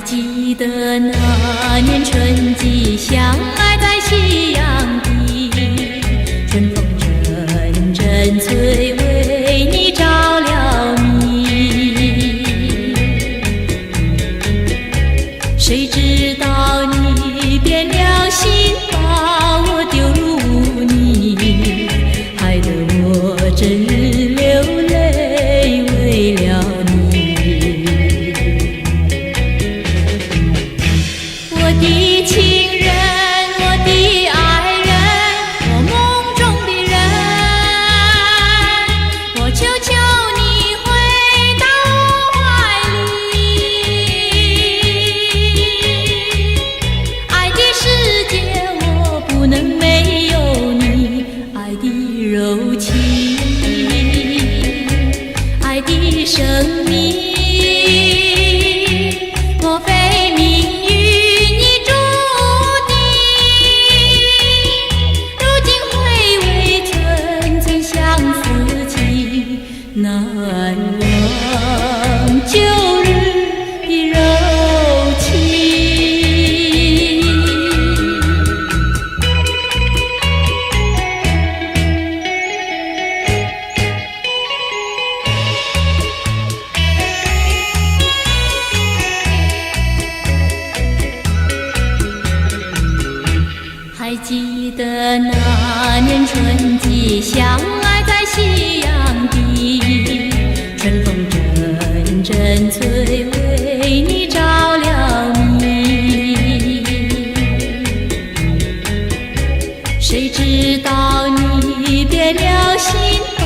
记得那年春季，相爱在夕阳底，春风阵阵催，为你着了迷。谁知道你变了心，把我丢入污泥，害得我整日流泪，为了你。我的情人，我的爱人，我梦中的人，我求求你回到我怀里。爱的世界我不能没有你，爱的柔情，爱的生命，莫非命运已注定？如今回味寸寸相思情，难忘旧日的柔情。还记得那年春季，相爱在夕阳底，春风阵阵催，为你着了迷。谁知道你变了心，把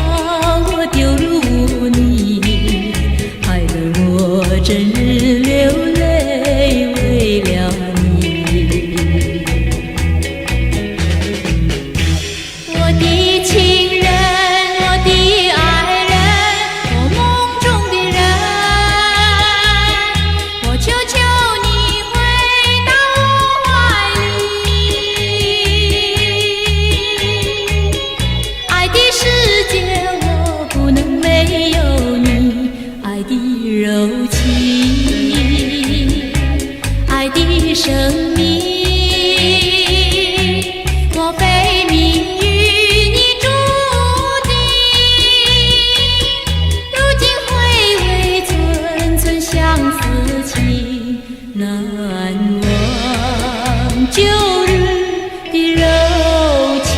我丢入污泥，害得我整日流泪，为了你。我的情人，我的爱人，我梦中的人，我求求你回到我怀里。爱的世界我不能没有你，爱的柔情，爱的生命，莫非命运已注定？如今回味寸寸相思情，难忘旧日的柔情。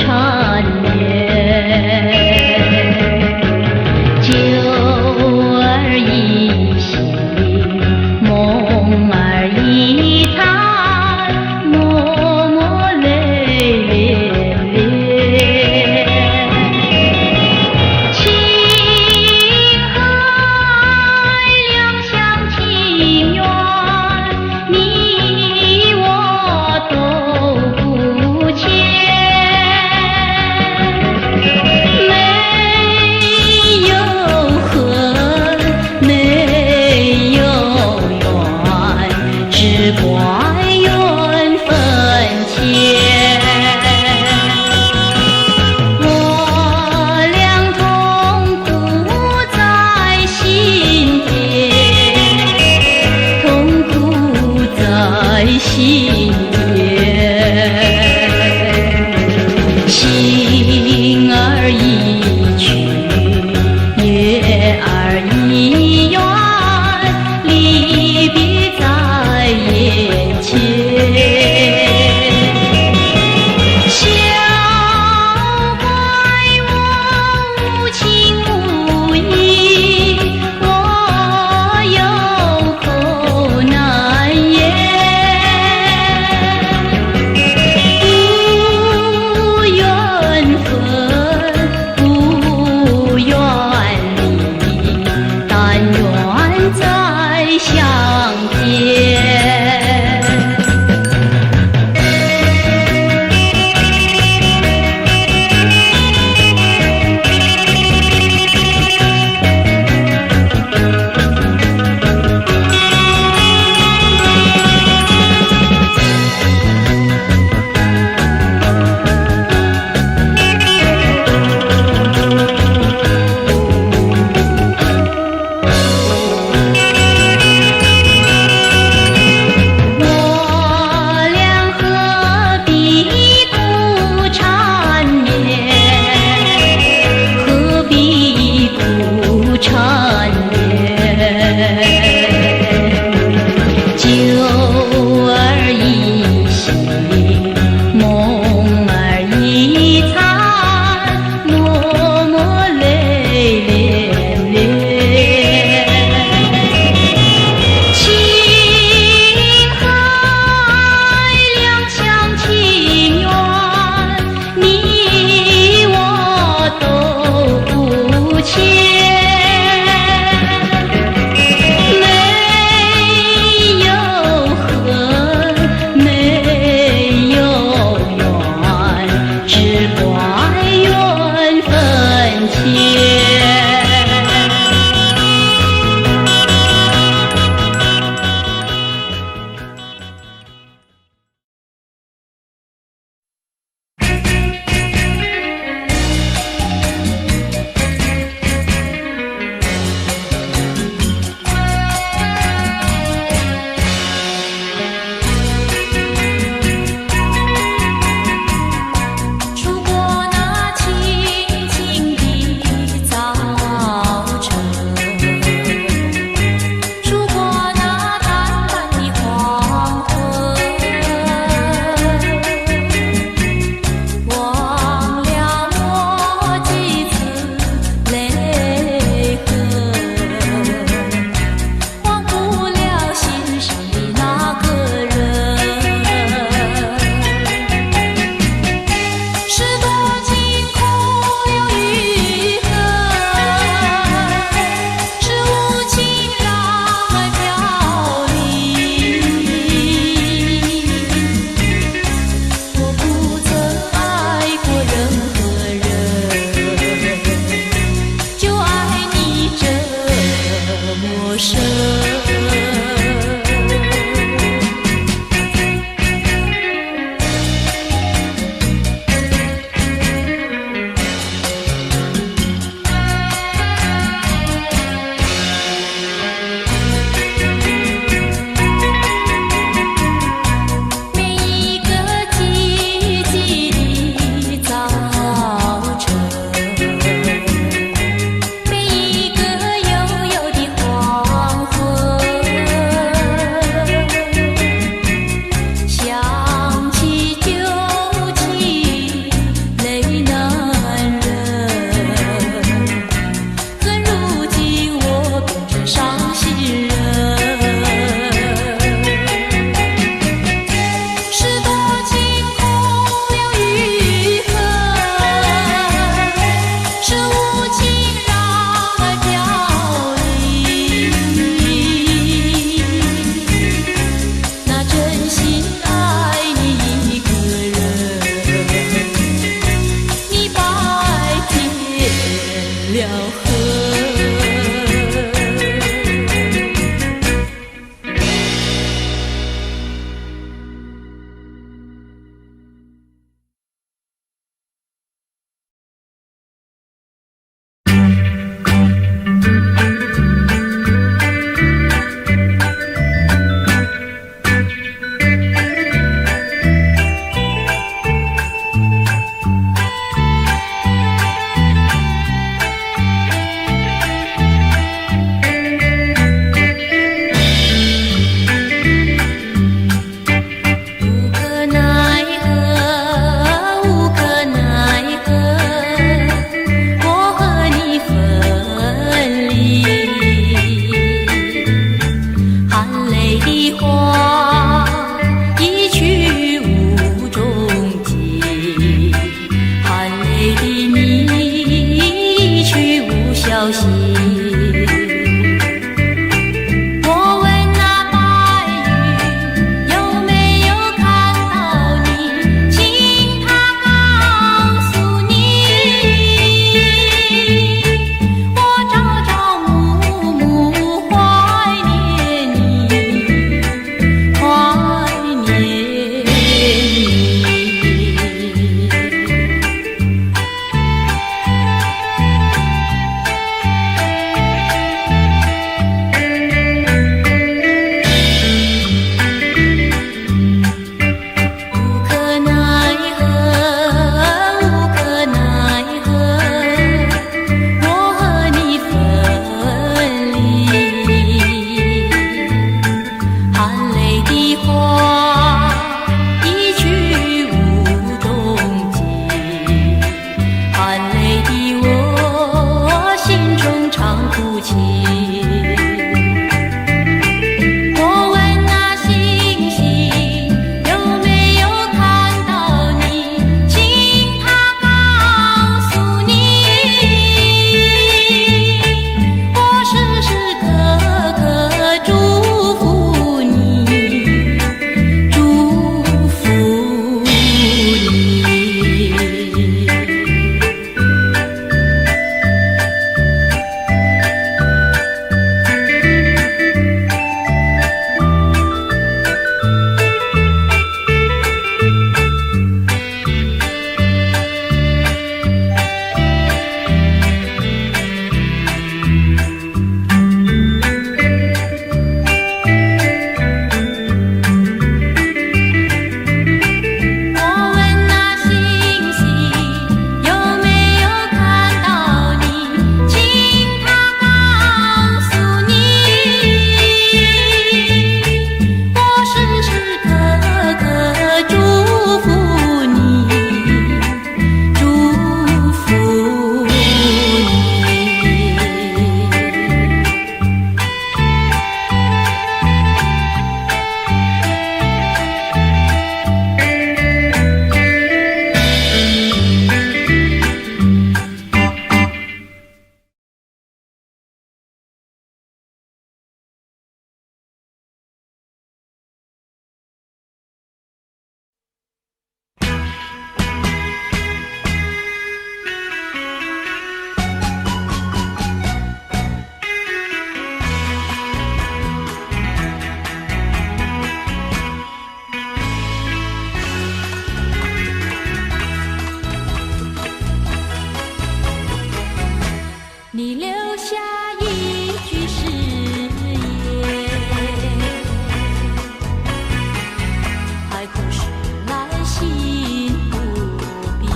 缠绵。酒儿一醒，梦儿一叹，默默泪涟涟。情海两厢情愿，你我都不欠。没有恨，没有怨，只怪缘分浅。我俩痛苦在心田，痛苦在心田。心儿一曲，月儿一圆，离别在眼前。笑怪我无情无义，我有口难言。无缘分消息。我问那白云有没有看到你，请它告诉你，我朝朝暮暮怀念你，怀念你。你留下一句誓言，海枯石烂心不变。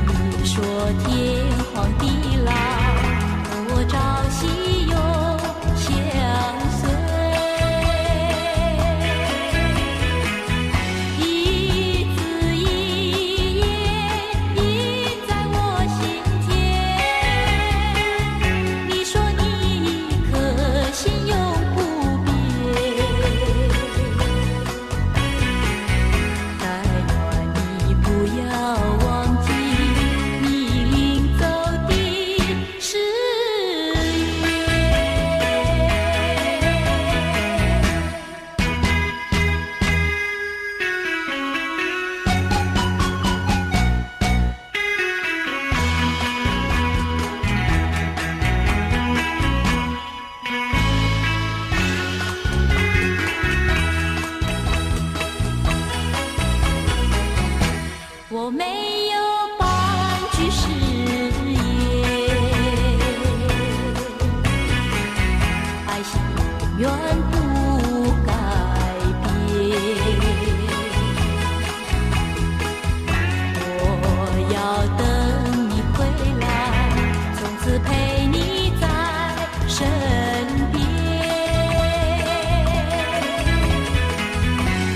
你说天荒地老，我朝夕又相随。一字一言印在我心间。你说你一颗心永不变，但愿你不要忘记你领走的誓言。我没有半句誓言，爱心永远不改变。我要等你回来，从此陪你在身边。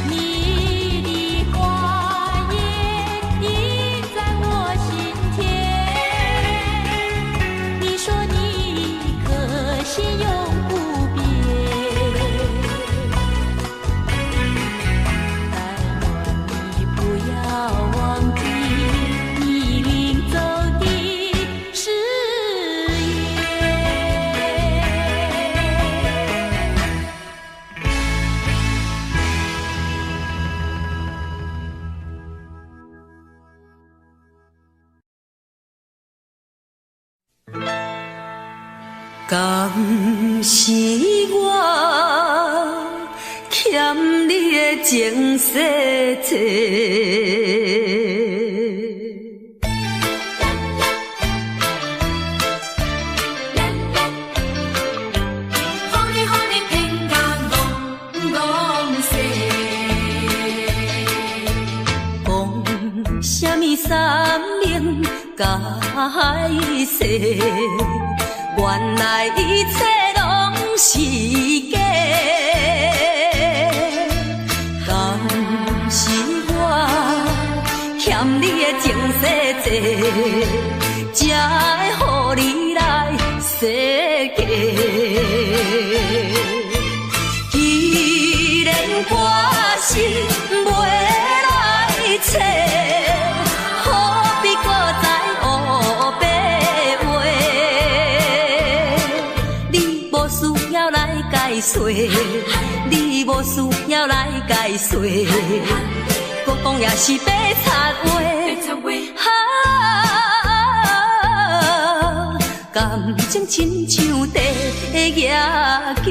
你的花言一敢是我欠你的情世多？啥物三明解释？原来一切拢是假。敢是我欠你的情世多，才会予你来世界？既然我是袂来找。你无需要来解说，搁讲也是白贼话。感情亲像地野鸡。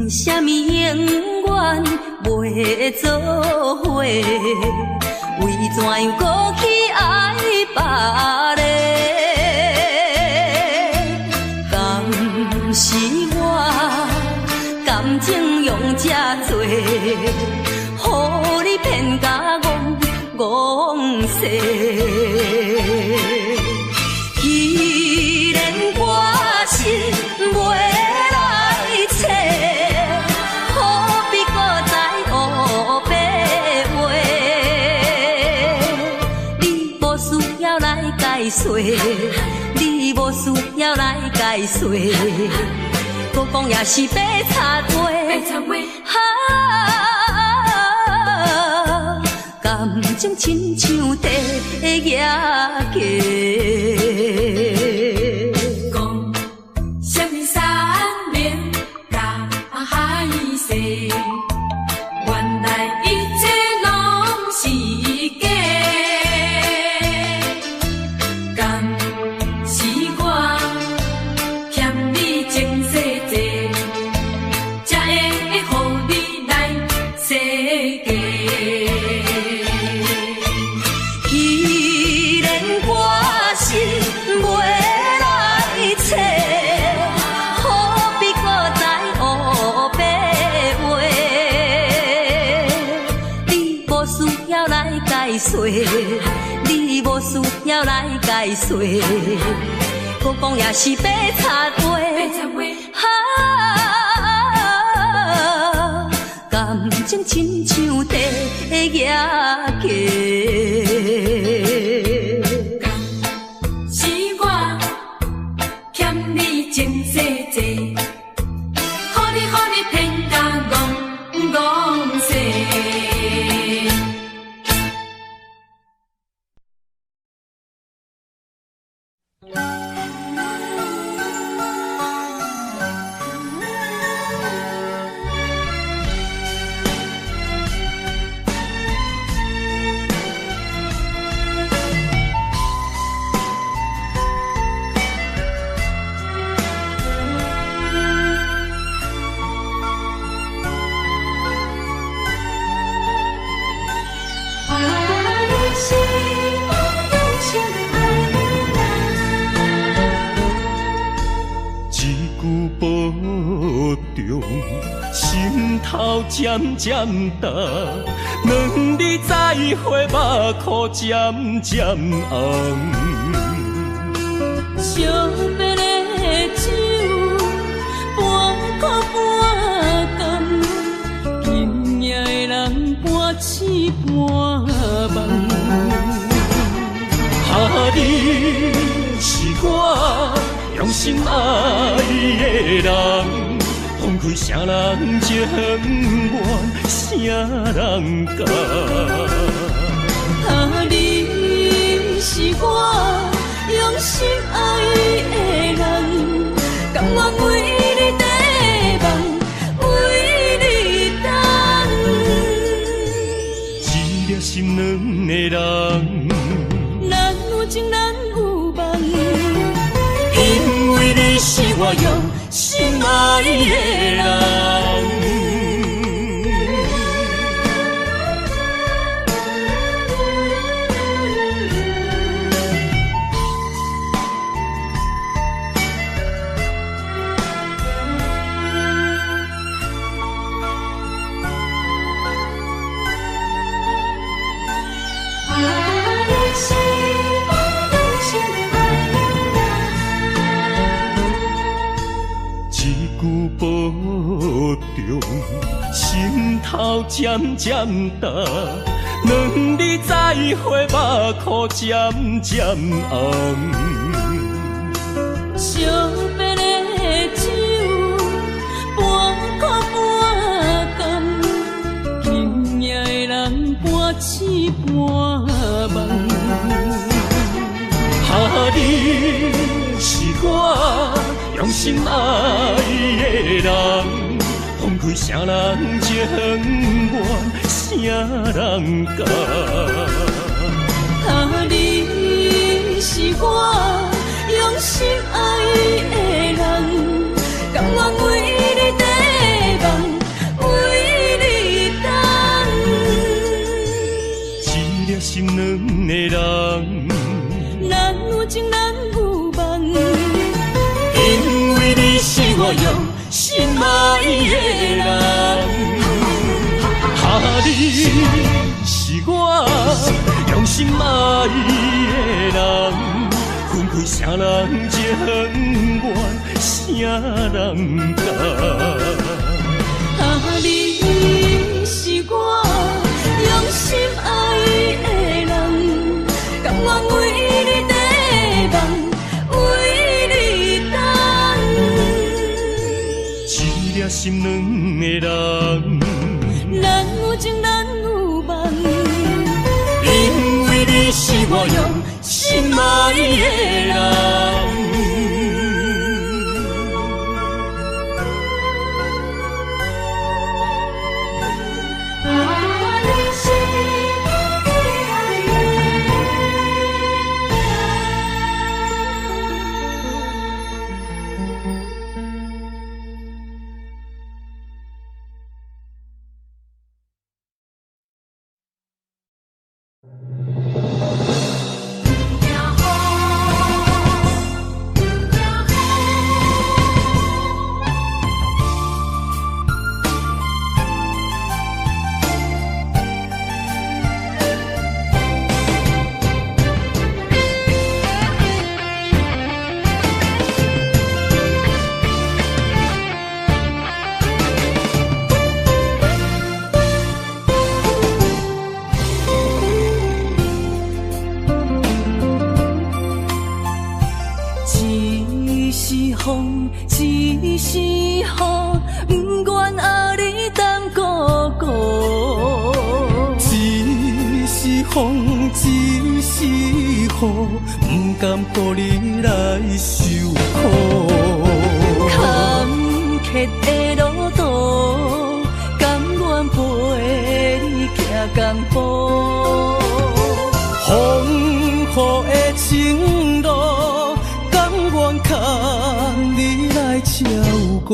啥物永远袂做伙？为怎样搁去爱别个？敢是我感情用这多，予你骗甲戆世。既然我是袂你无需要来解说，搁讲也是白贼话。感情亲像地野鸡。讲啥物三明甲海誓，原来一切拢是假。你无需要来解说，搁讲也是白贼话。感情亲像地野鸡。是我欠你情世多，予你骗甲戆世。心头渐渐重，两日再会，目眶渐渐红。惜别的酒，半苦半甘，今夜的人半醒半梦。你是我用心爱的人。放开啥人情愿，啥人甘？你是我用心爱的人，粒心两个人，咱有情咱有梦，因为你是我用心爱的人。保重，心头渐渐重，两日再会，目眶渐渐红。惜别的酒，半苦半甘，今夜的人半醒半梦。你是我用心爱的人，放开啥人情愿，啥人教。你是我用心爱的人，甘愿为你地梦，为你等。一粒心两个人，咱有情咱有梦，因为你是我用心爱的人。你是我用心爱的人，分开啥人情愿，啥人教。你是我用心爱的人，甘愿为你地梦，为你等。一粒心两个人，咱有情咱有梦，因为你是我用心爱的人。一是雨，不愿爱你等孤孤。一是风，一是雨，不甘予你来受苦。坎坷的路途，甘愿陪你行江坡。风雨的情路，甘愿牵你来照顾。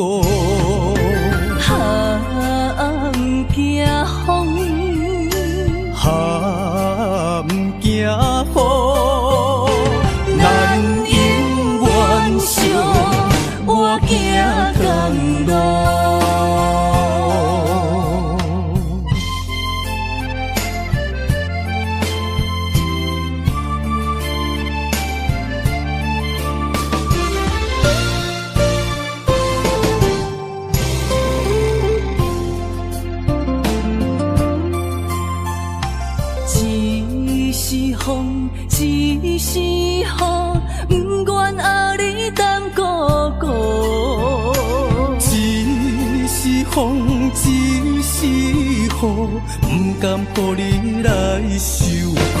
不惊风，不惊雨，咱永远相活行同路。一是风，一是雨，不愿爱你等孤孤。一是风，一是雨，不甘予你来受苦。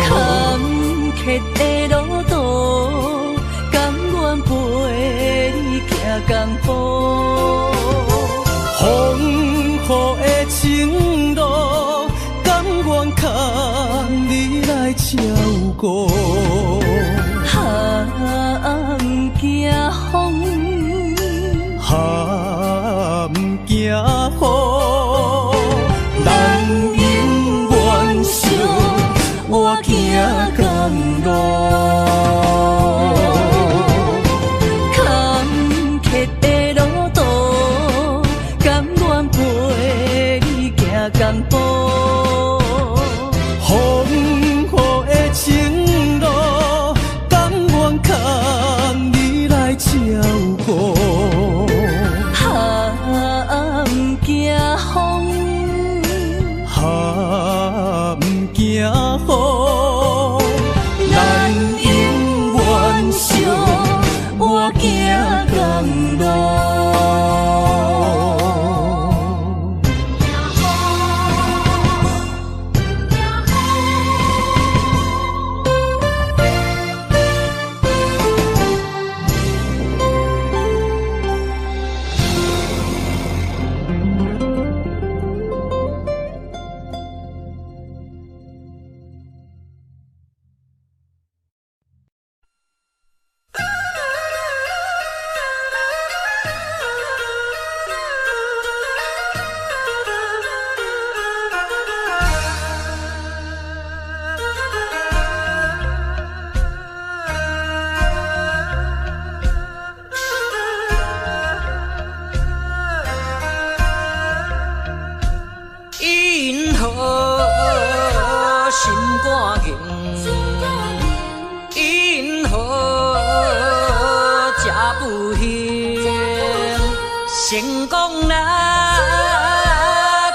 坎坷的路途，甘愿陪你行江坡。风雨的情路，顾。不惊风，不惊雨，人永远相活行同路。坎坷的路途，甘愿陪你行同步。风雨的情路，甘愿牵你来照顾。不惊风，不惊雨，咱永远相活行同路。成功若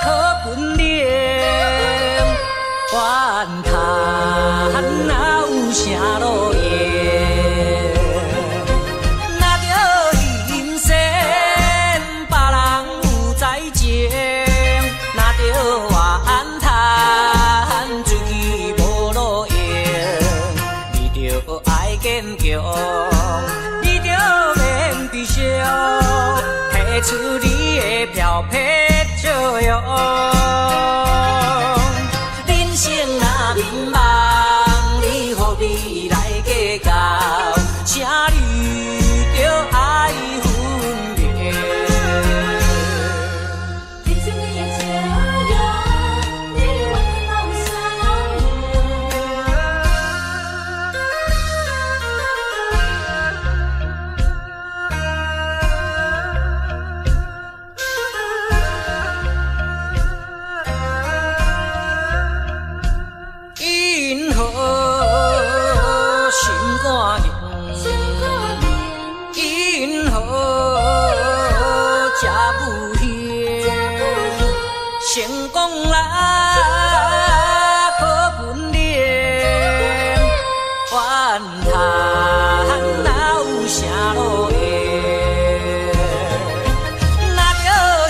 可本领，怨叹哪有啥路用？若着人生别人有才情，若着怨叹自己无路用，你着爱坚强，你着免悲伤。出你的漂泊笑容，人生若迷茫，你何必来计较？请你着爱分别。人生你的笑容，你我好相成功若可本领，怨叹哪有啥路用？若着人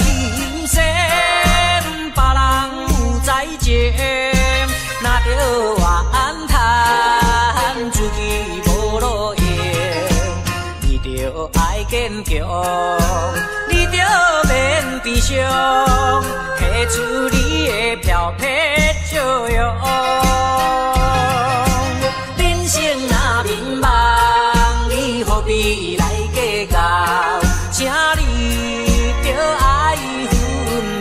生别人有才情，若着怨叹自己无路用，你着爱坚强，你着免悲伤。出你的漂泊笑容，人生若迷茫，你何必来计较？请你着爱分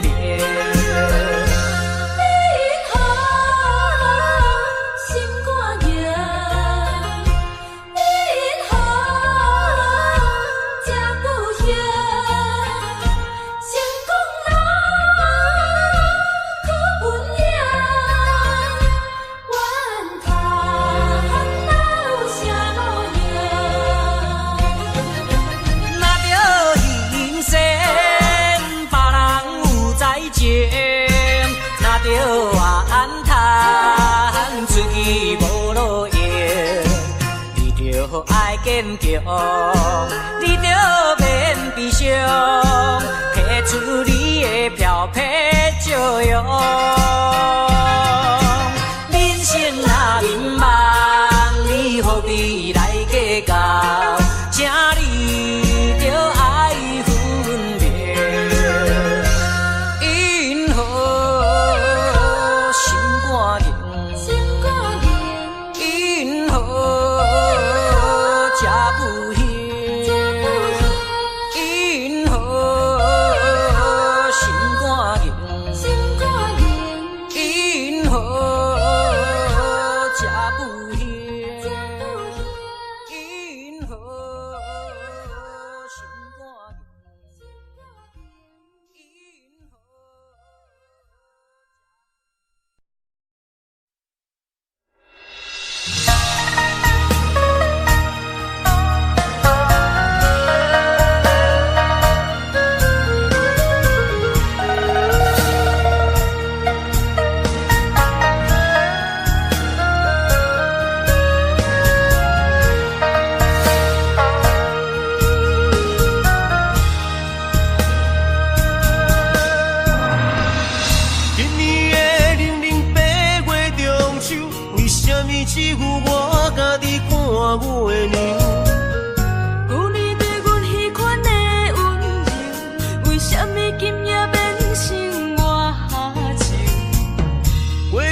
别。你好，心肝硬，你好，这不行。爱坚强，你着免悲伤，提出你的漂泊笑容。人生若迷茫，你何必来计较？请你着爱分别。因何心肝硬？因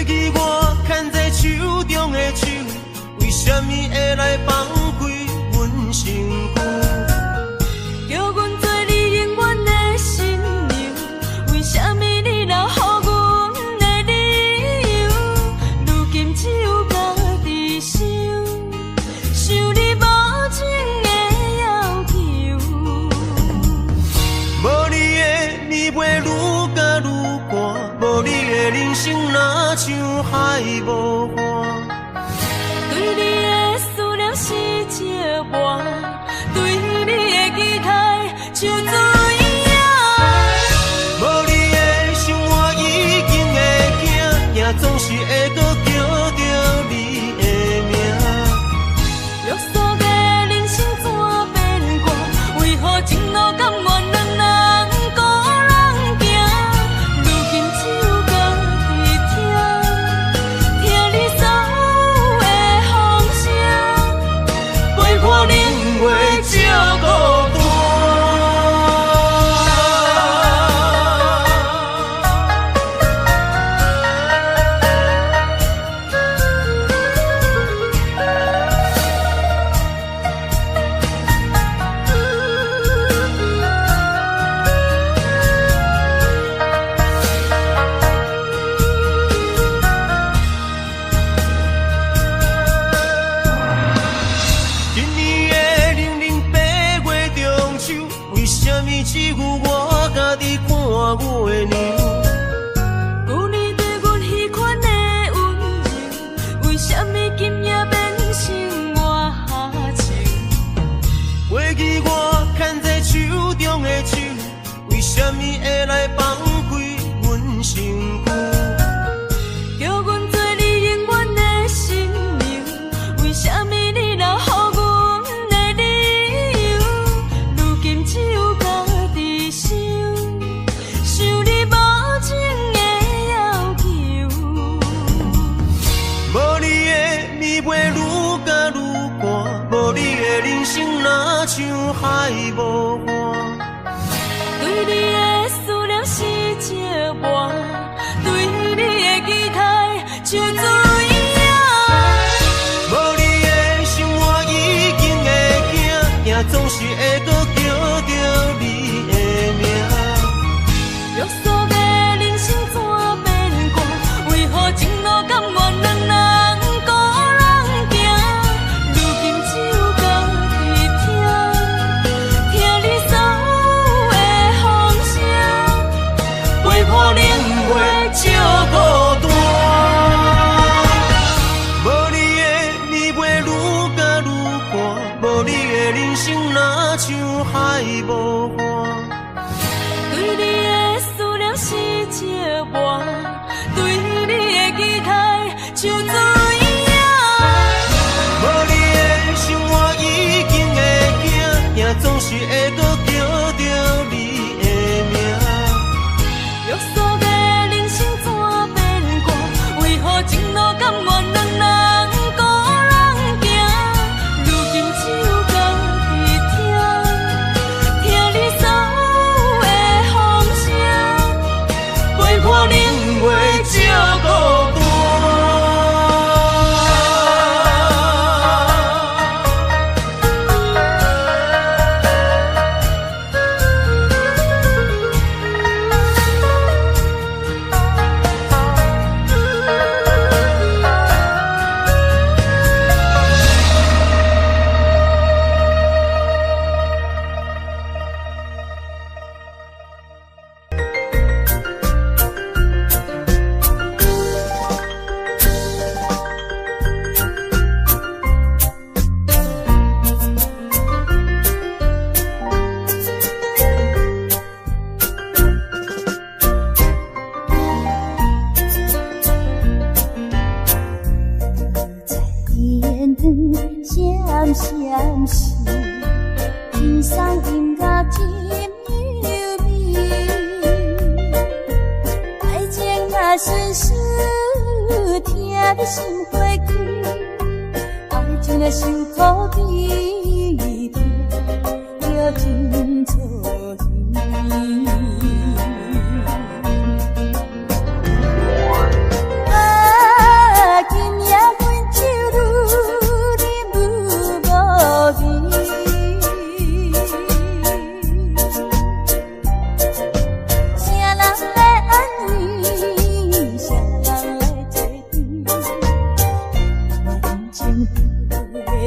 记我牵在手中的手，为什么会来放开阮身躯？叫阮做你永远的新娘，为什么你若予阮的理由？如今只有家己想，想你无情的要求。无你的暝袂愈加愈寒，无你的人生若像海无岸。对你的思念是一半，对你的期待像水影。无你的生活已经会惊，惊总是会搁叫着你的名。约束的人生怎变卦？为何情路甘愿两人孤人行？如今只有家己听，听你所有的风声，陪看冷月照孤单。今年的00八月中秋，为什么只有我家己看月亮？旧年对阮彼款的温柔，为什么今夜变成我下情？回记我牵在手中的手，为什么会来放开阮身躯？叫阮做你永远的新娘，为什么你若予阮的理由？如今只有家己想，想你无情的要求。无你的暝袂愈加愈寒，无你的人生若像海无岸。对你的思念是一半，对你的期待像水影。无你的生活已经会惊，惊总是会搁叫着你的名。约束的人生怎变卦？为何情路甘愿两人孤人行？如今只有家己听，听你所有的风声，陪看冷月照孤单。无你的暝袂愈加愈寒，无你的人生若像海无岸。对你的思念是一半，对你的期待像水影。无你的生活已经会惊，惊总是会搁叫着你的名。约束的人生怎变卦？为何情路甘愿两人孤人行？如今只有家己听，听你所有的风声，陪看冷月照孤单。闪闪时，天上音乐真柔美，爱情啊顺顺，听你心花开，爱情啊伤苦悲痛，叫真错意。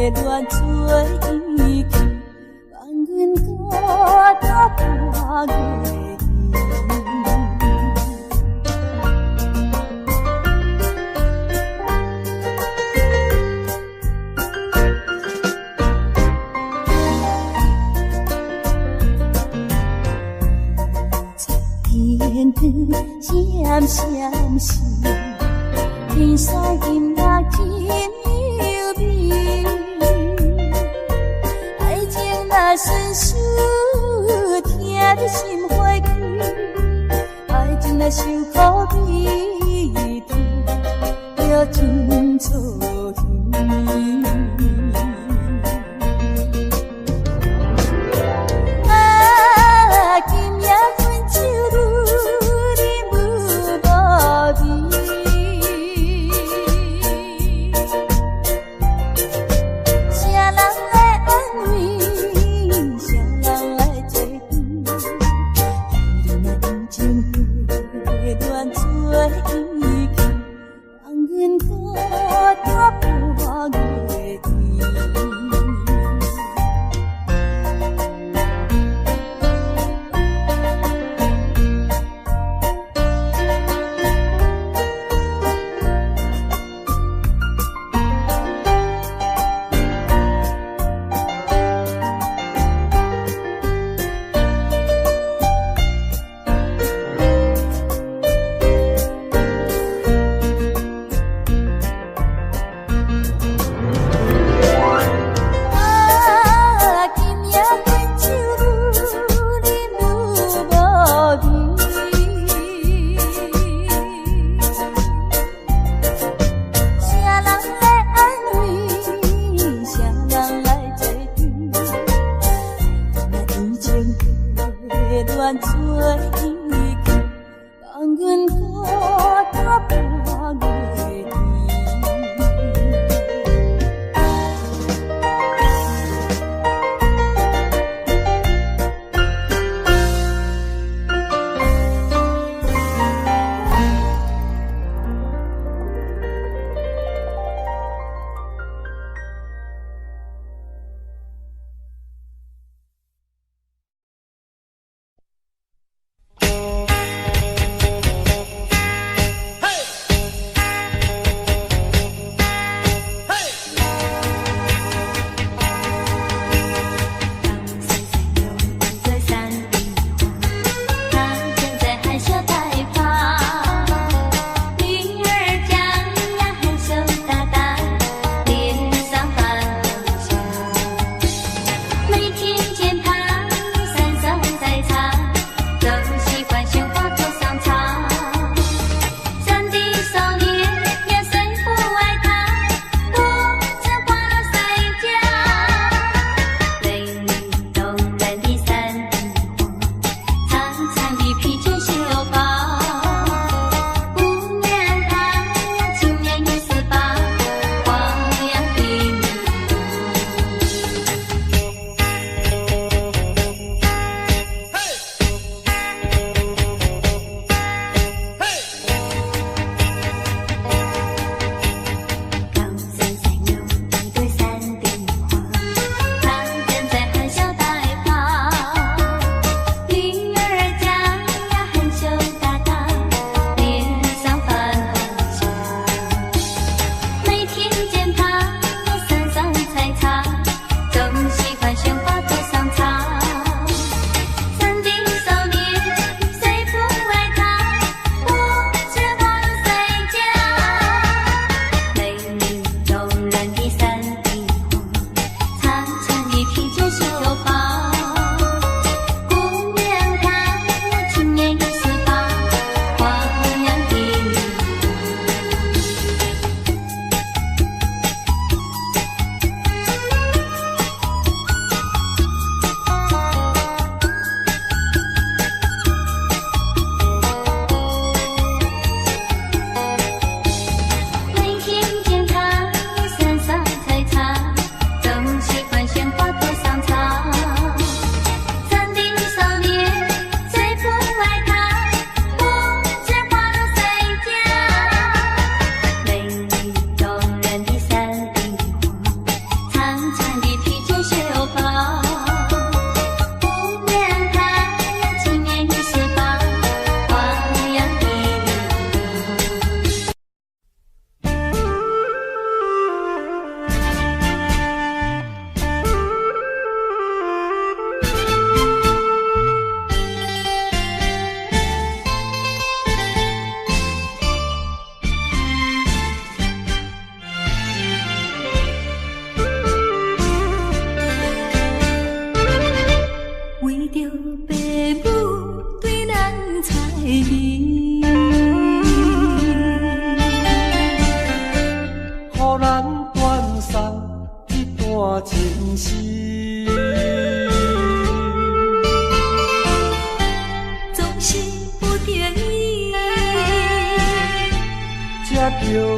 恋做依靠，望阮孤单半月天光闪闪时，天上音乐真优美。爱情若顺序，听得心花开；爱情若受苦悲痛，就真错耳。恋做依靠，望阮孤单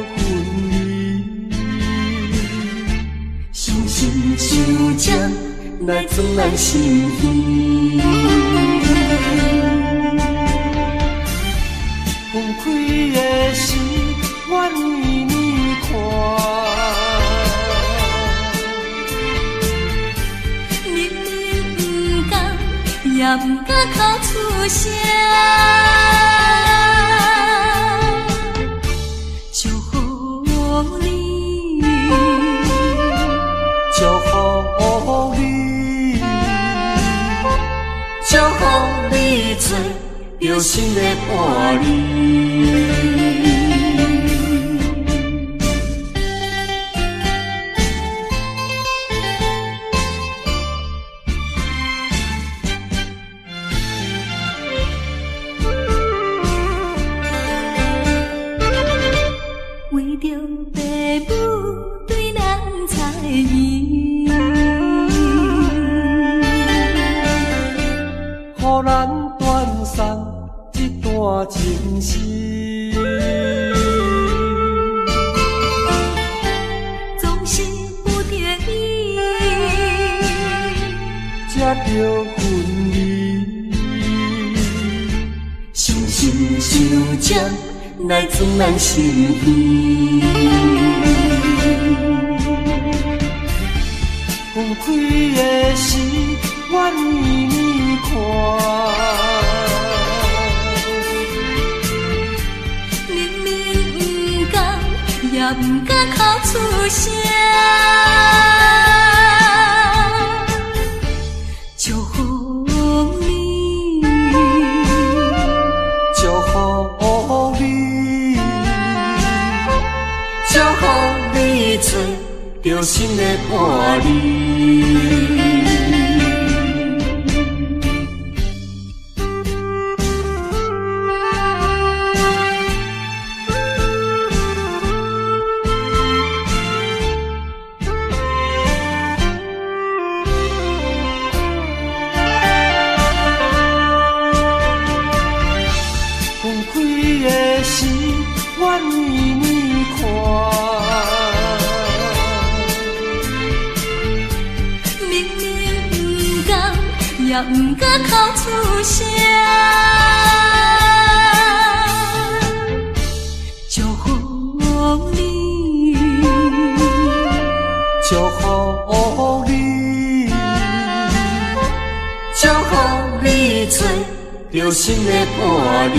分离。星星就将来装咱心耳。分开的时，我为你看。也不敢哭出声，祝福你，祝福你，祝福你做有心的伴侣。为着爸母对咱猜疑，予咱断送一段情丝。总是不得已，才着分离。星星就将来装咱心耳。分开的时，我为你看。明明不甘，也不敢哭出声，祝福你，祝福你，祝福你做着心的伴侣。分开的时，我为你看。明明不甘，也不敢哭出声，祝福你，祝福你，祝福你做着心的伴侣。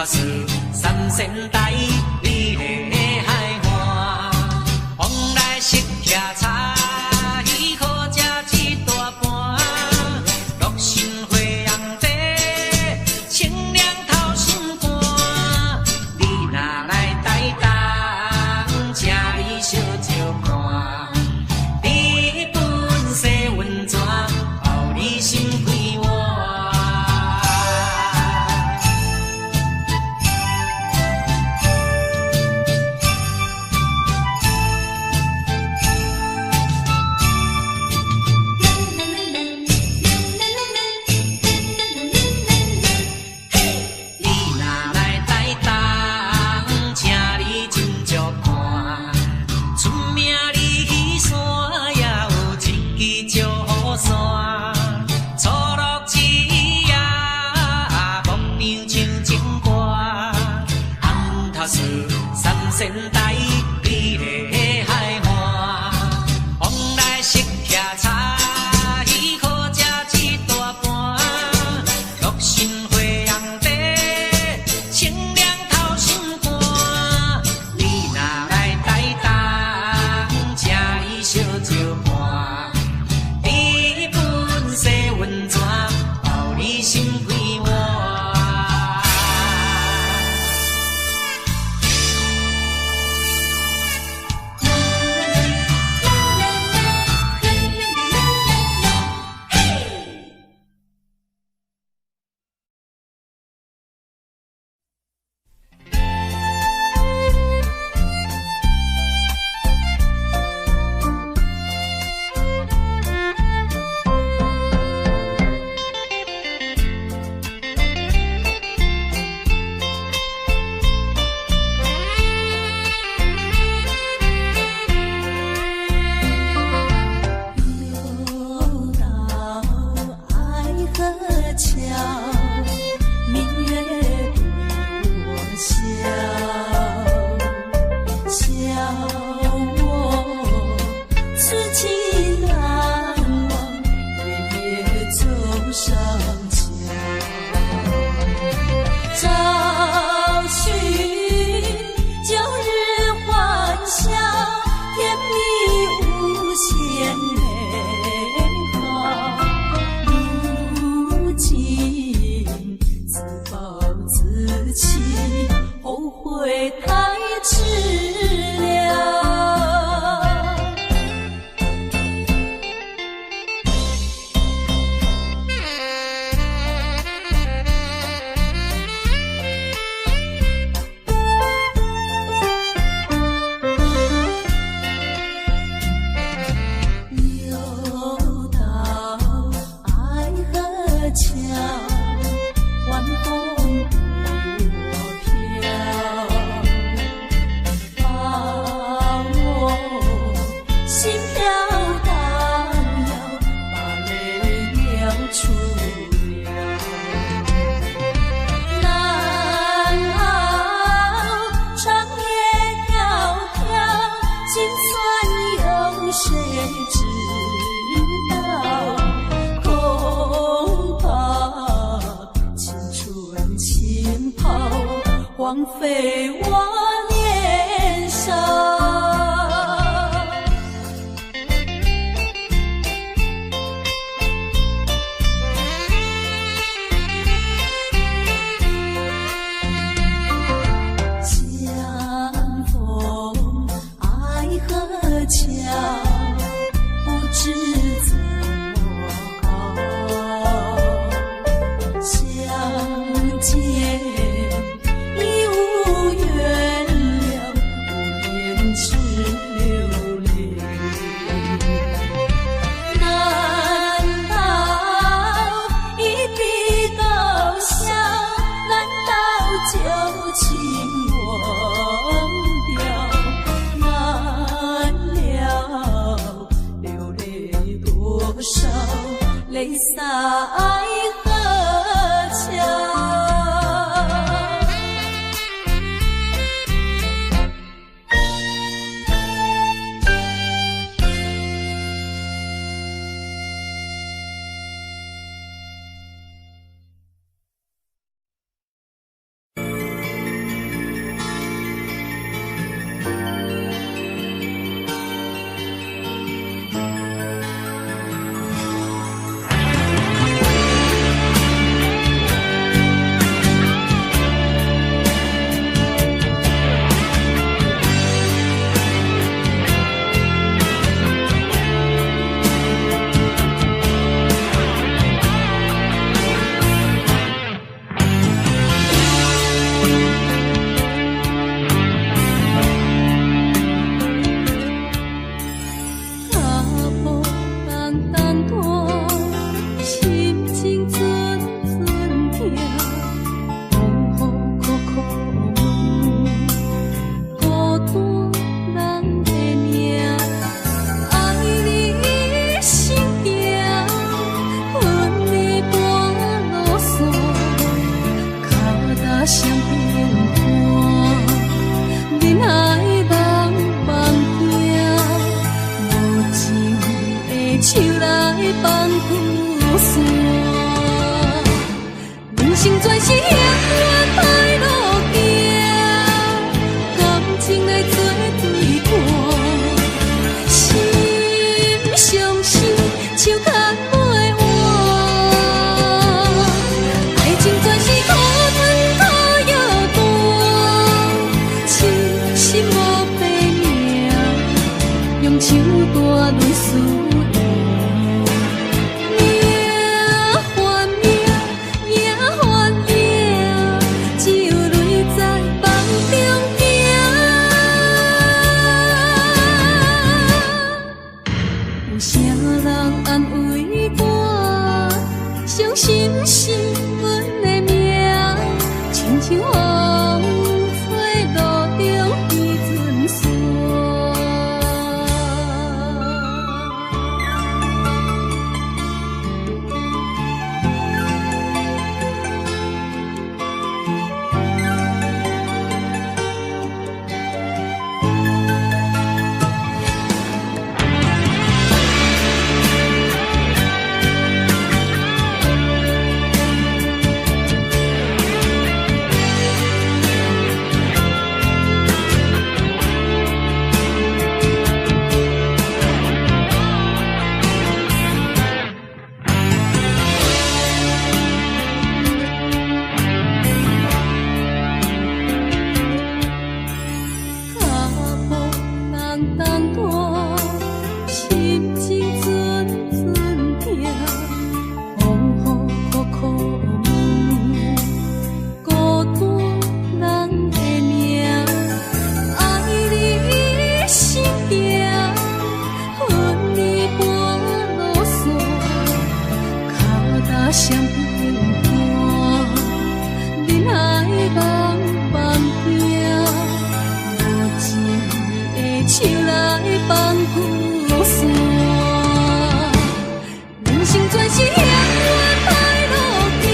塔寺三仙台，美丽的海岸，往来色骑茶，喜好食一大盘，乐心花阳茶，清凉透心肝。你若来台东，请你小酒看，你本色温泉，包你心开换。三仙台，美丽的海岸，往来色骑茶，喜好食一大盘，乐心花阳茶，清凉透心肝。你若来台东，请你小酒看，你本色温泉，包你心开换。荒废我年少。相逢爱河桥，不知怎么相见已无缘。心是阮的名，亲像风吹路中彼阵线。相平淡，恁爱茫茫行，无情的手来放雨伞。人生全是险恶歹路行，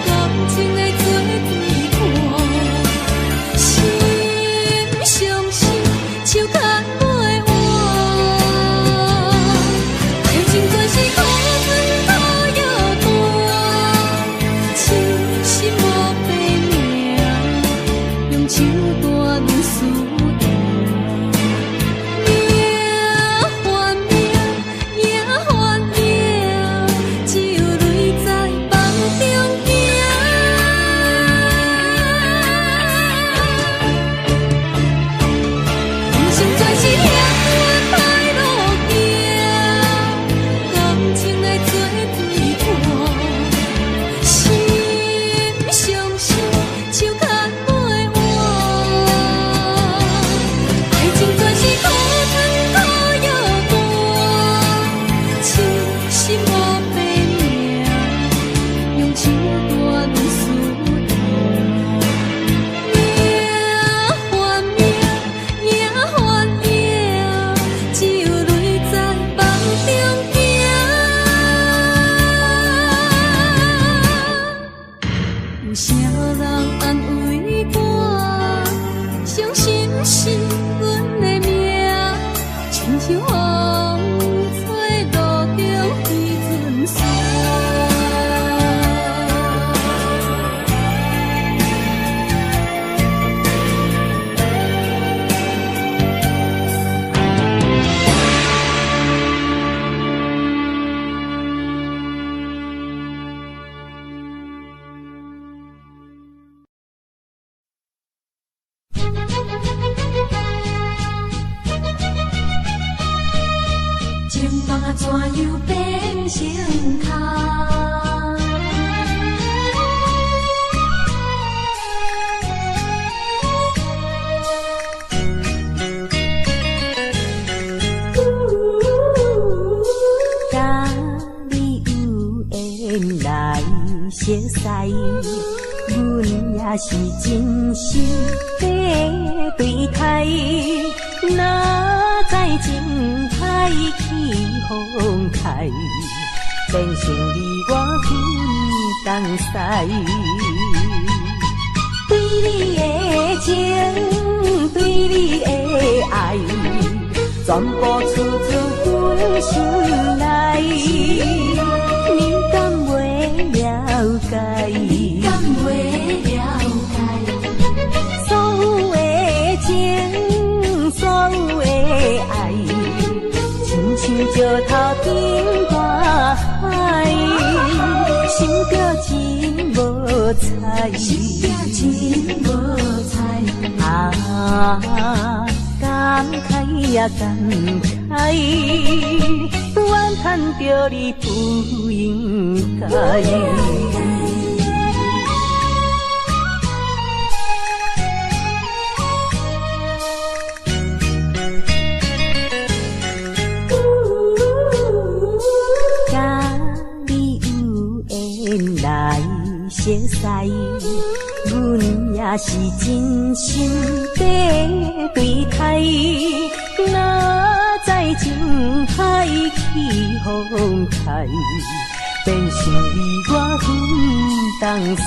感情的做对看，心相惜，手牵袂换。爱情全是苦。手大论输赢，命换命，命换命，只有泪在梦中行。人生全是险恶歹路行，感情来做对看，心相惜，手牵。有啥人安慰我？伤心是阮的命，亲像风吹路中彼阵线。情梦啊，怎又变成空？甲你有缘来熟悉，阮也是真心在对待。哪知情海起风开，变成你我分东西。对你的情，对你的爱，全部出自阮心内。你敢袂了解？你敢袂了解？所有的情，所有的爱，亲像石头顶大海，心着真无彩，心着真无彩。感慨呀感慨，怨叹着你不应该。来熟悉，阮也是真心地对待。哪知情海起风台，变成你我分东西。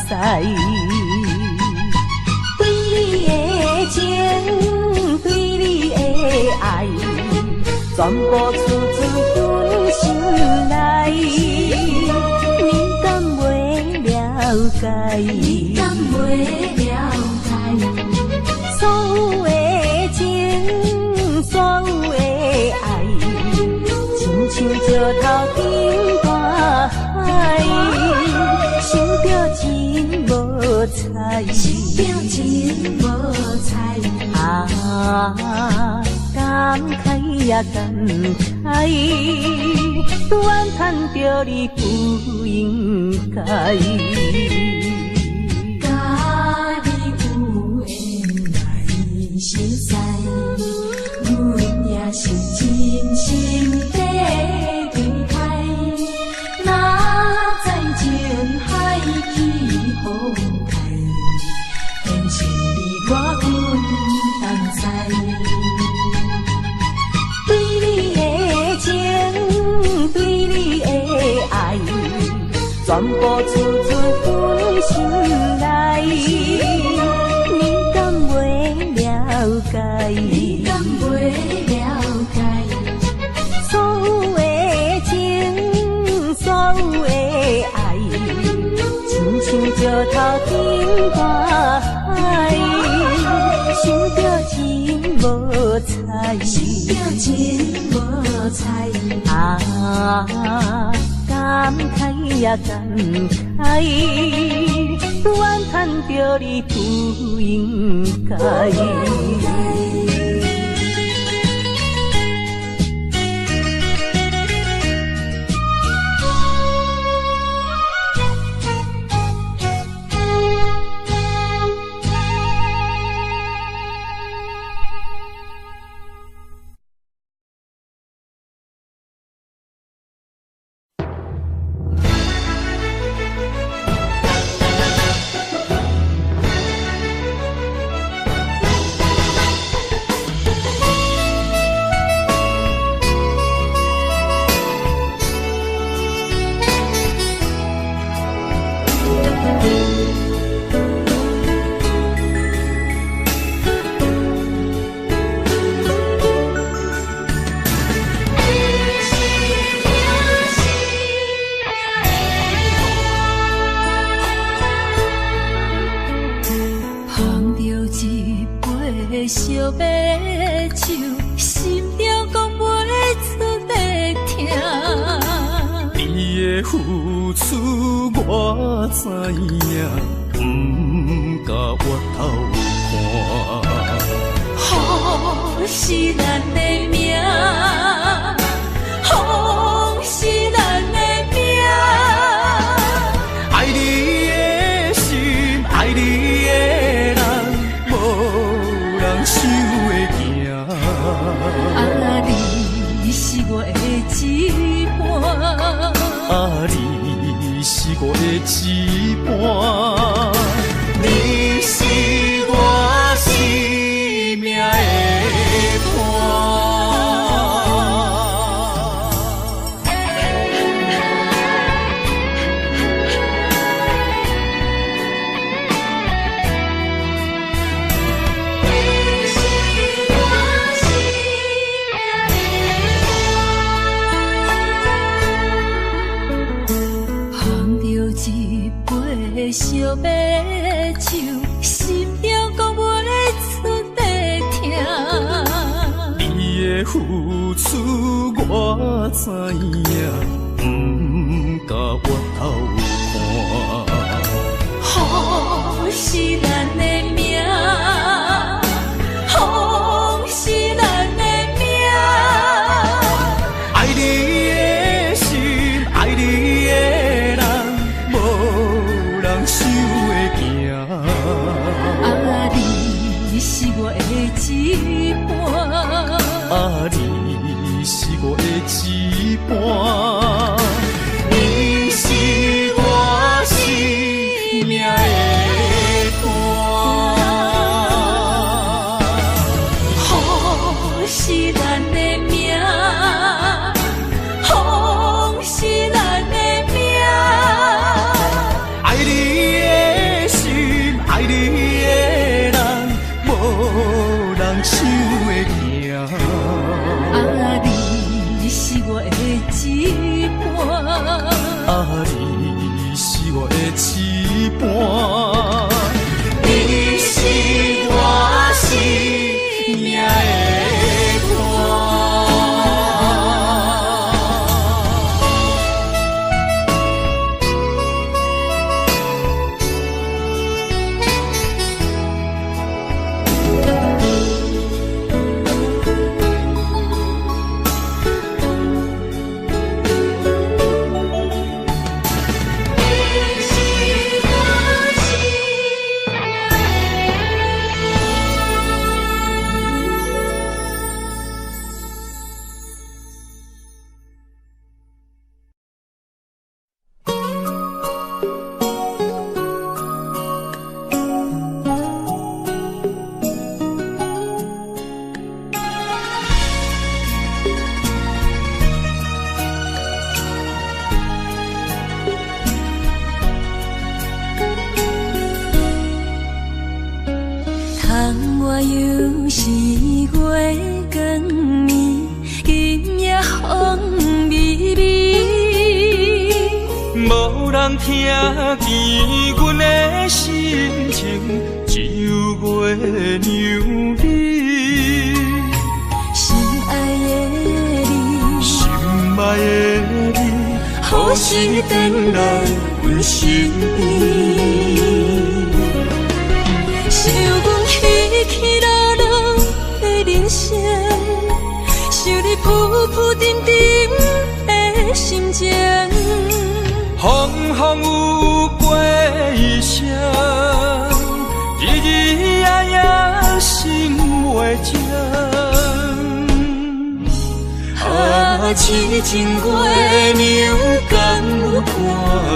对你的情，对你的爱，全部出自阮心内。你敢袂了解？你敢袂了解？所有的情，所有的爱，亲像石头顶大海，想着真无彩，想着真无彩。感慨也感慨，怨叹着你不应该。甲你有缘来熟悉，阮也是真心地对待。哪知情海起风台，变成你我分东西。对你的情，对你的爱，全部出自阮心内。你敢袂了解？你敢袂了解？所有的情，所有的爱，亲像石头顶大海，想着真无彩，想着真无彩。感慨也感慨，怨叹着你不应该。烧白酒，心中讲袂出的痛。你的付出我知影，不甲我头看。好是咱的命，好是咱的命。爱你的心，爱你的人，无人想会行。你是我的一半，你是我的一半，你是我生命的伴。烧白酒，心中讲袂出的痛。你的付出我知影，不甲我头看。好是咱的命，好是咱的命。爱你的心，爱你的人，无人想会行。你是我的一半，你是我的一半，你是我又是月光暝，今夜风微微，无人听见阮的心情，只有月娘你。心爱的你，心爱的你，何时回来阮身边？想阮起起落落的人生，想你浮浮沉沉的心情。风风有过一声，日日夜夜心袂静。痴情月娘敢有看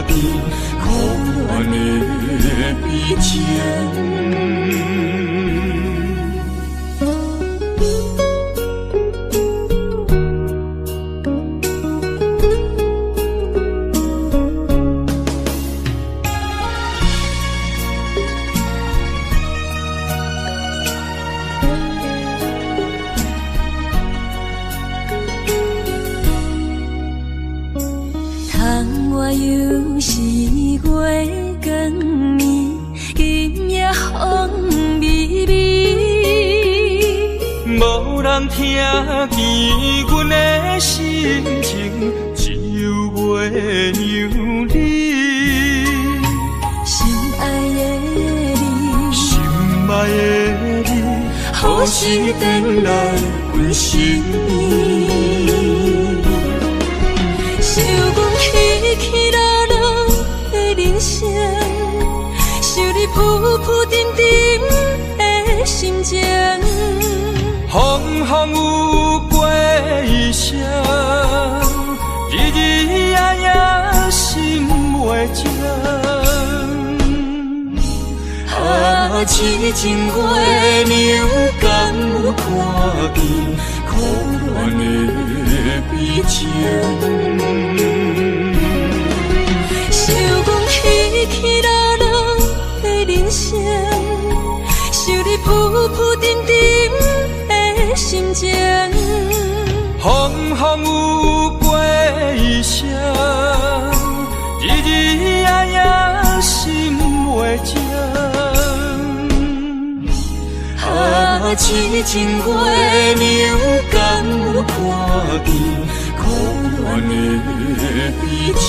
见可怜的悲情？又是月光暝，今夜风微微，无人听见阮的心情，只有月娘你。心爱的你，心爱的你，何时回来阮身边？想阮起起落落的人生，想你浮浮沉沉的心情。风风有过一声，日日夜夜心袂静。痴情月娘敢有看见可怜的悲情？想阮起起落落的人生，想你浮浮沉沉的心情。风风有过一声，日日夜夜心袂静。痴情月娘敢有看见可怜的悲情？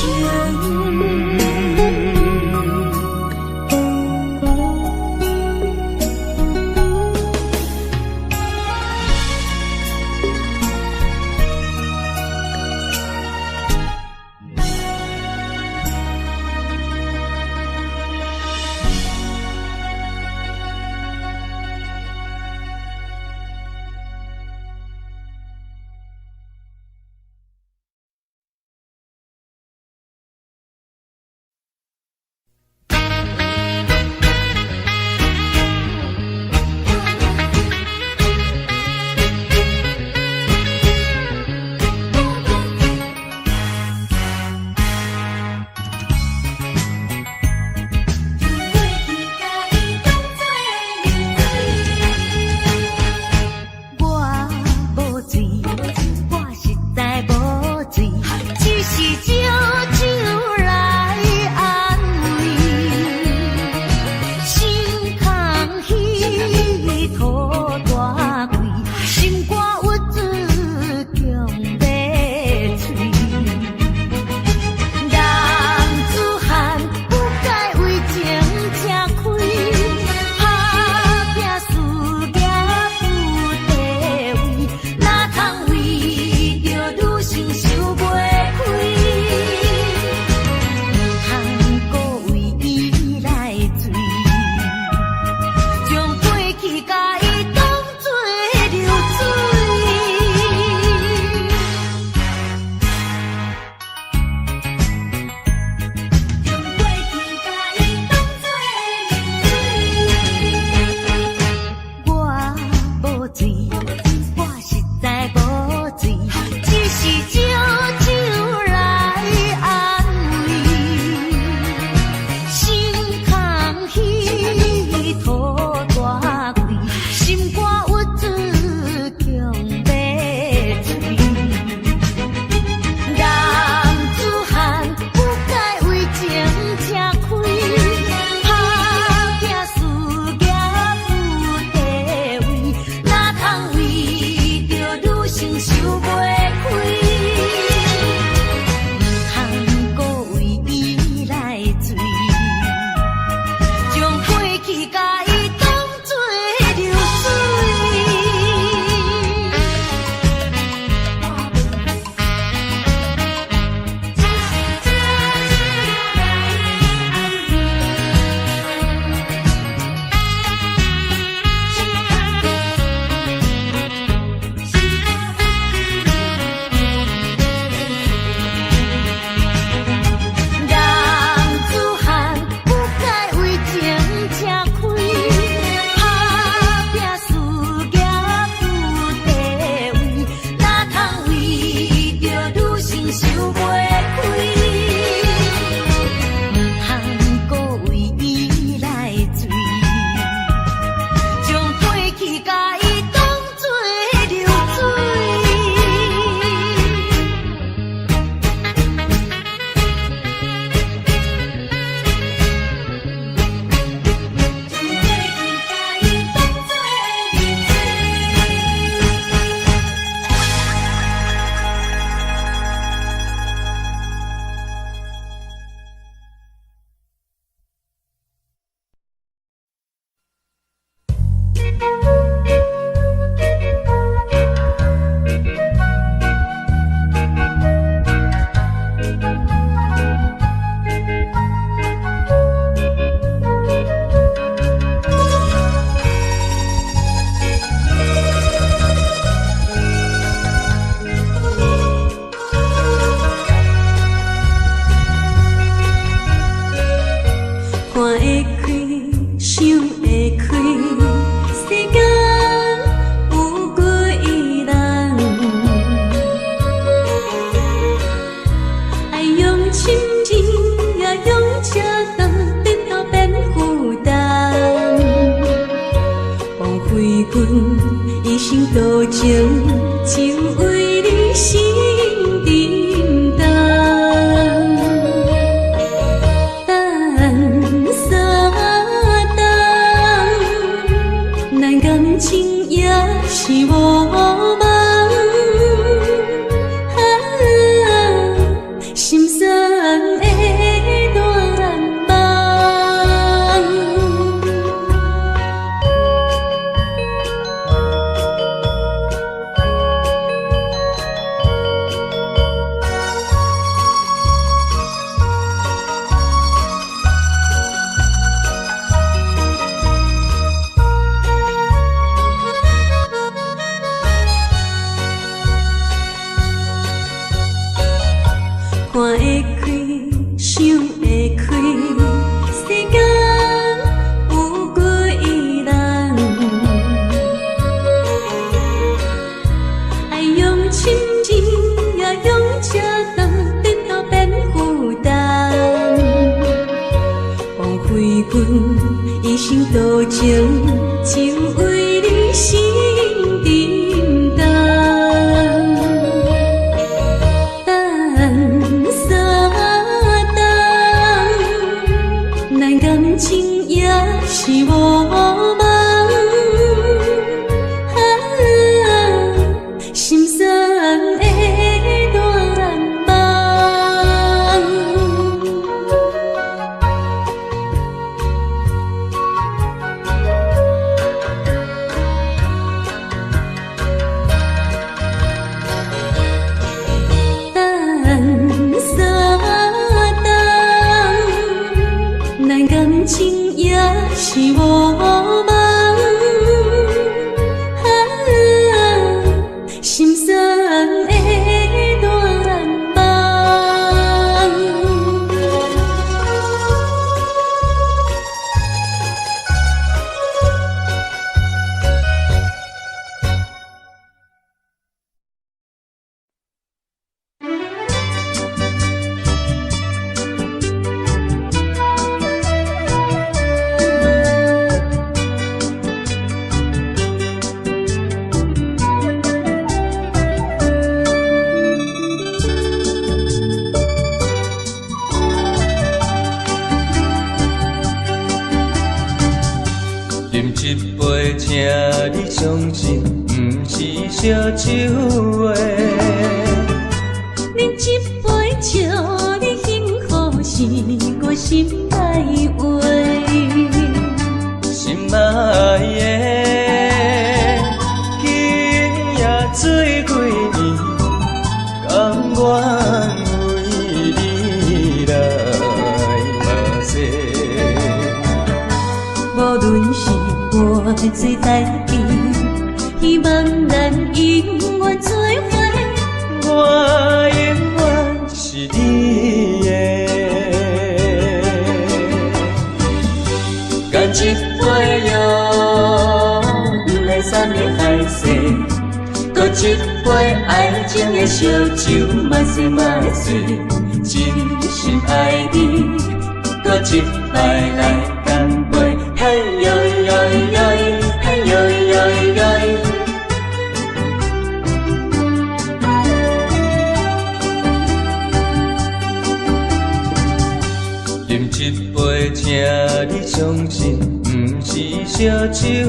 水几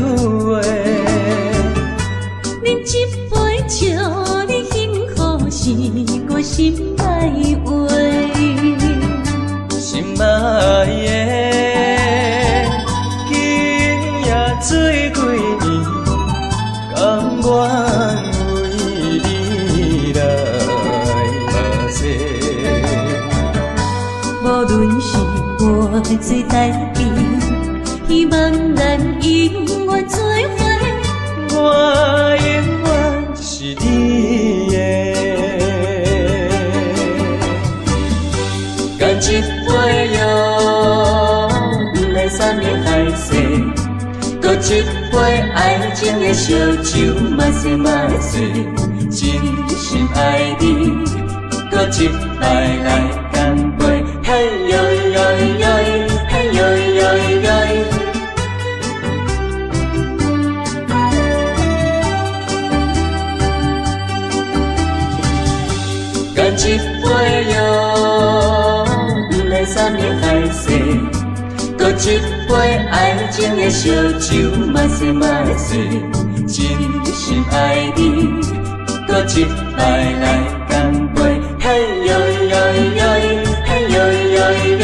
年，我最台边，希望咱永远做伙。我永远是你的。干一杯药，不免三面海誓，搁一杯爱情的烧酒，嘛说嘛说，真心爱你，搁一摆来干杯，嘿呦呦呦，嘿呦呦呦。干一杯药，不免三面海誓，搁一杯爱情的烧酒，嘛说嘛说，真心爱你，搁一摆来干杯，嘿呦呦呦，嘿呦呦呦。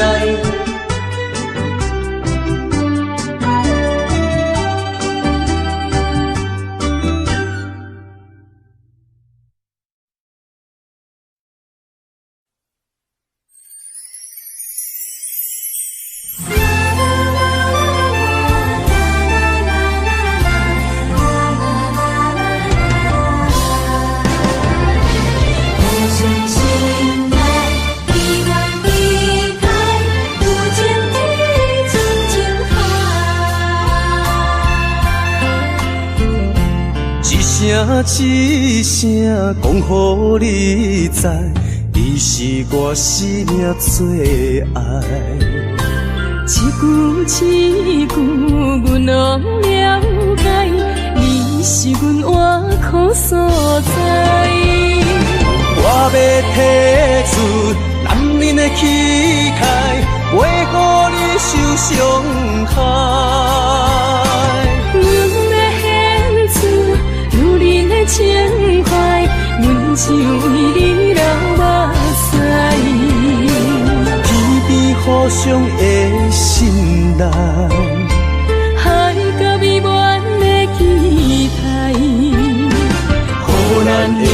一声讲予你知，你是我生命最爱。一句阮拢了解，你是阮活苦所在。我要提出男人的气概，袂予你受伤害。情怀，阮只为你流目屎。天边互相的信赖，海角美满的期待，予咱的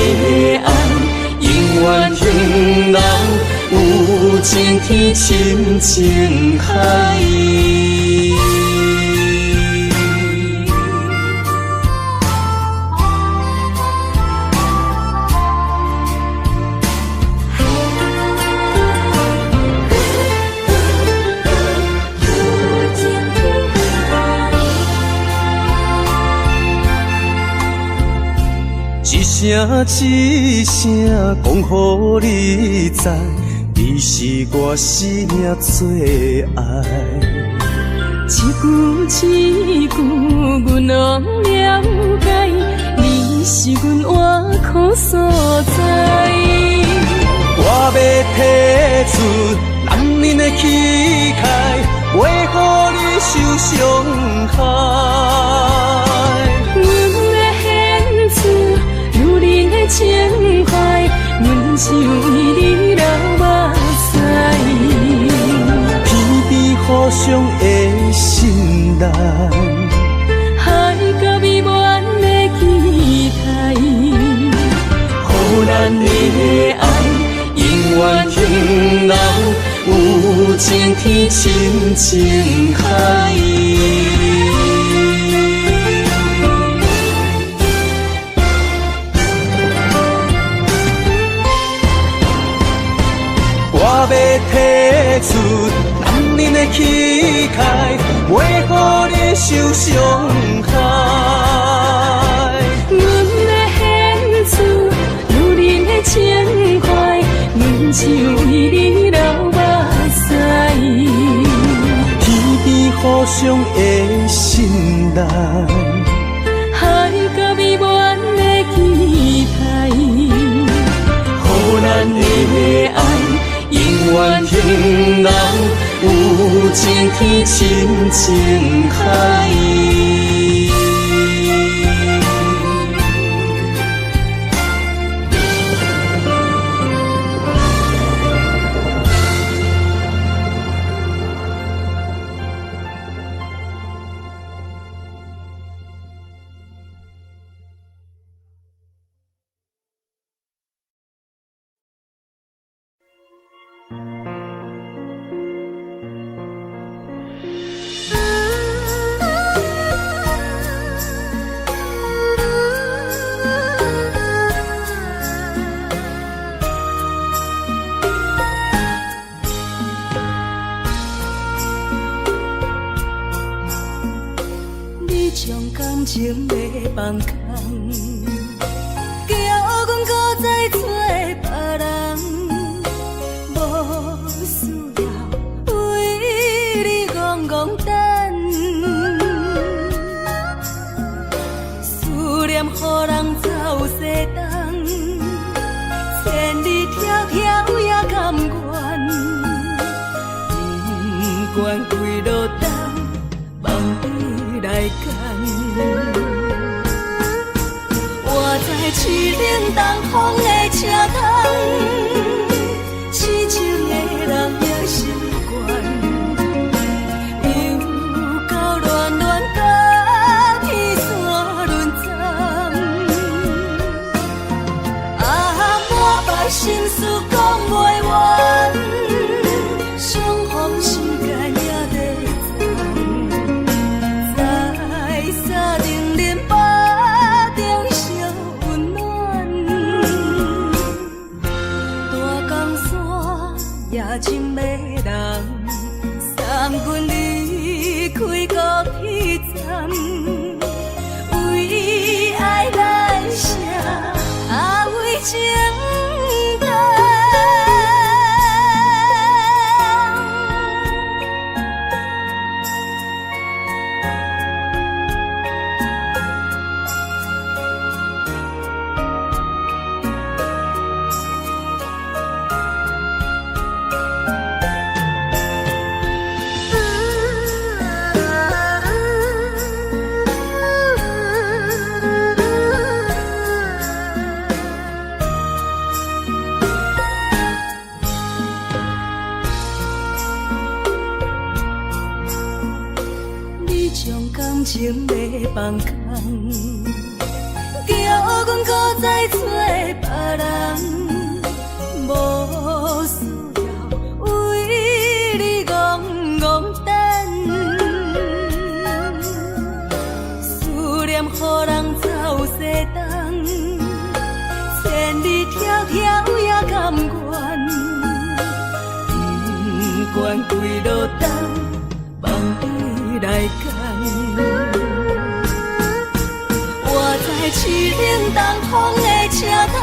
爱永远停留，有情天深情海。一声讲予你知，你是我生命最爱。一句阮拢了解，你是阮活苦所在。我要提出男人的气概，袂予你受伤害。情怀，阮只为你流目屎。天边互相的信赖，海角美满的期待，予咱的爱永远停留，有情天深情海。我要提出男人的气概，袂予你受伤害。阮要献出女人的情怀，阮只为你流目屎。天边互相的信赖，海角美满的期待，予咱的爱永远停留，有情天深情海。将感情要放空，叫阮搁再找别人，无需要为你戆戆等，思念予人走西东，千里迢迢也甘愿，不管几路东，梦伊来赶。我在凄冷东风的车窗，痴情的人也习惯，又到乱乱甲天山轮站。满腹心事讲袂完，相逢时间也在站，在沙定林巴中烧温暖。大江山夜深要人，送阮离开国铁站，为爱来写为情。感情要放空，叫阮搁再找别人，无需要为你戆戆等，思念予人走西东，千里迢迢也甘愿，不管几路东，梦伊来赶。我在凄冷东风的车窗。